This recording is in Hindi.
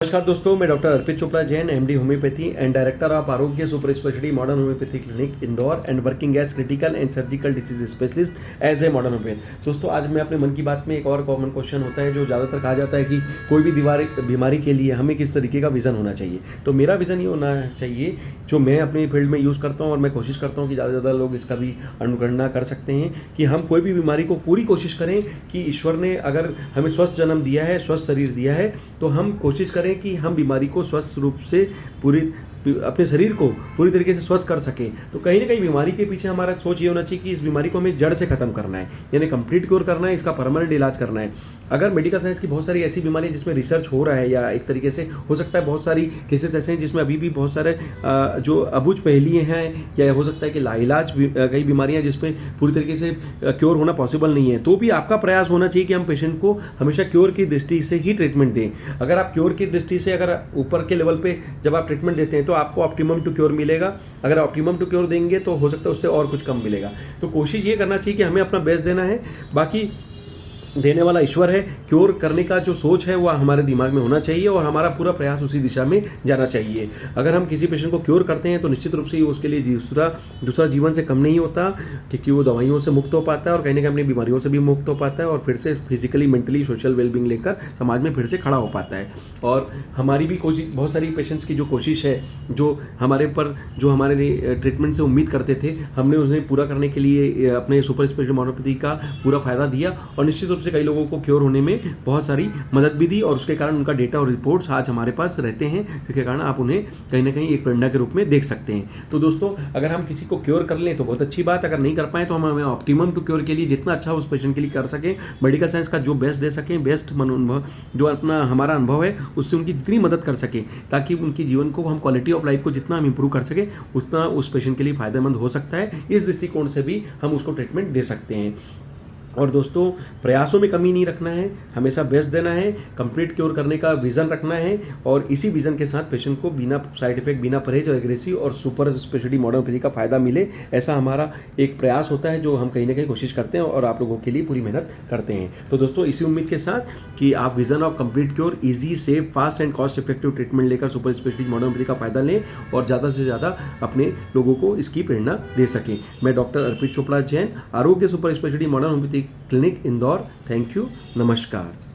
नमस्कार दोस्तों, मैं doctor Arpit Chopra Jain, MD homeopathy and director of Arogya super speciality modern homeopathy clinic Indore and working as critical and surgical disease specialist as a modern homeopath. दोस्तों, आज मैं अपने मन की बात में एक और कॉमन क्वेश्चन होता है जो ज़्यादातर कहा जाता है कि कोई भी बीमारी के लिए हमें किस तरीके का विजन होना चाहिए। तो मेरा विजन ये होना चाहिए जो मैं अपनी फील्ड में यूज़ करता हूँ और मैं कोशिश करता हूँ कि ज़्यादा से ज़्यादा लोग इसका भी अनुकरणा कर सकते हैं कि हम कोई भी बीमारी को पूरी कोशिश करें कि ईश्वर ने अगर हमें स्वस्थ जन्म दिया है, स्वस्थ शरीर दिया है, तो हम कोशिश करें कि हम बीमारी को स्वस्थ रूप से अपने शरीर को पूरी तरीके से स्वस्थ कर सके। तो कहीं ना कहीं बीमारी के पीछे हमारा सोच ये होना चाहिए कि इस बीमारी को हमें जड़ से खत्म करना है, यानी कंप्लीट क्योर करना है, इसका परमानेंट इलाज करना है। अगर मेडिकल साइंस की बहुत सारी ऐसी बीमारी जिसमें रिसर्च हो रहा है या एक तरीके से हो सकता है बहुत सारी केसेस ऐसे हैं जिसमें अभी भी बहुत सारे जो अबूझ पहेली हैं, या हो सकता है कि लाइलाज कई बीमारियां जिसमें पूरी तरीके से क्योर होना पॉसिबल नहीं है, तो भी आपका प्रयास होना चाहिए कि हम पेशेंट को हमेशा क्योर की दृष्टि से ही ट्रीटमेंट दें। अगर आप क्योर की दृष्टि से अगर ऊपर के लेवल पे जब आप ट्रीटमेंट देते हैं तो आपको ऑप्टिमम टू क्योर मिलेगा। अगर ऑप्टिमम टू क्योर देंगे तो हो सकता है उससे और कुछ कम मिलेगा। तो कोशिश ये करना चाहिए कि हमें अपना बेस्ट देना है, बाकी देने वाला ईश्वर है। क्योर करने का जो सोच है वो हमारे दिमाग में होना चाहिए और हमारा पूरा प्रयास उसी दिशा में जाना चाहिए। अगर हम किसी पेशेंट को क्योर करते हैं तो निश्चित रूप से ये उसके लिए दूसरा जीवन से कम नहीं होता, क्योंकि वो दवाइयों से मुक्त हो पाता है और कहीं ना कहीं अपनी बीमारियों से भी मुक्त हो पाता है और फिर से फिजिकली, मेंटली, सोशल वेलबींग लेकर समाज में फिर से खड़ा हो पाता है। और हमारी भी कोशिश, बहुत सारी पेशेंट्स की जो कोशिश है, जो हमारे ट्रीटमेंट से उम्मीद करते थे, हमने उन्हें पूरा करने के लिए अपने सुपर स्पेशलिटी होम्योपैथी का पूरा फायदा दिया और निश्चित रूप से कई लोगों को क्योर होने में बहुत सारी मदद भी दी और उसके कारण उनका डेटा और रिपोर्ट्स आज हमारे पास रहते हैं, जिसके कारण आप उन्हें कहीं ना कहीं एक प्रेरणा के रूप में देख सकते हैं। तो दोस्तों, अगर हम किसी को क्योर कर लें तो बहुत अच्छी बात, अगर नहीं कर पाए तो हम हमें ऑप्टिमम टू क्योर के लिए जितना अच्छा उस पेशेंट के लिए कर सकें, मेडिकल साइंस का जो बेस्ट दे सकें, बेस्ट अनुभव जो अपना हमारा अनुभव है उससे उनकी जितनी मदद कर सके, ताकि उनकी जीवन को हम क्वालिटी ऑफ लाइफ को जितना हम इंप्रूव कर सके उतना उस पेशेंट के लिए फायदेमंद हो सकता है। इस दृष्टिकोण से भी हम उसको ट्रीटमेंट दे सकते हैं। और दोस्तों, प्रयासों में कमी नहीं रखना है, हमेशा बेस्ट देना है, कंप्लीट क्योर करने का विजन रखना है और इसी विजन के साथ पेशेंट को बिना साइड इफेक्ट, बिना परहेज और एग्रेसिव और सुपर स्पेशलिटी मॉडर्न होम्योपैथी का फायदा मिले, ऐसा हमारा एक प्रयास होता है जो हम कहीं ना कहीं कोशिश करते हैं और आप लोगों के लिए पूरी मेहनत करते हैं। तो दोस्तों, इसी उम्मीद के साथ कि आप vision of complete cure, easy, safe, fast and cost effective treatment लेकर सुपर स्पेशलिटी मॉडर्न होम्योपैथी का फायदा लें और ज़्यादा से ज़्यादा अपने लोगों को इसकी प्रेरणा दे सकें। मैं डॉक्टर अर्पित चोपड़ा जैन, आरोग्य super speciality modern homeopathy clinic Indore. Thank you, नमस्कार।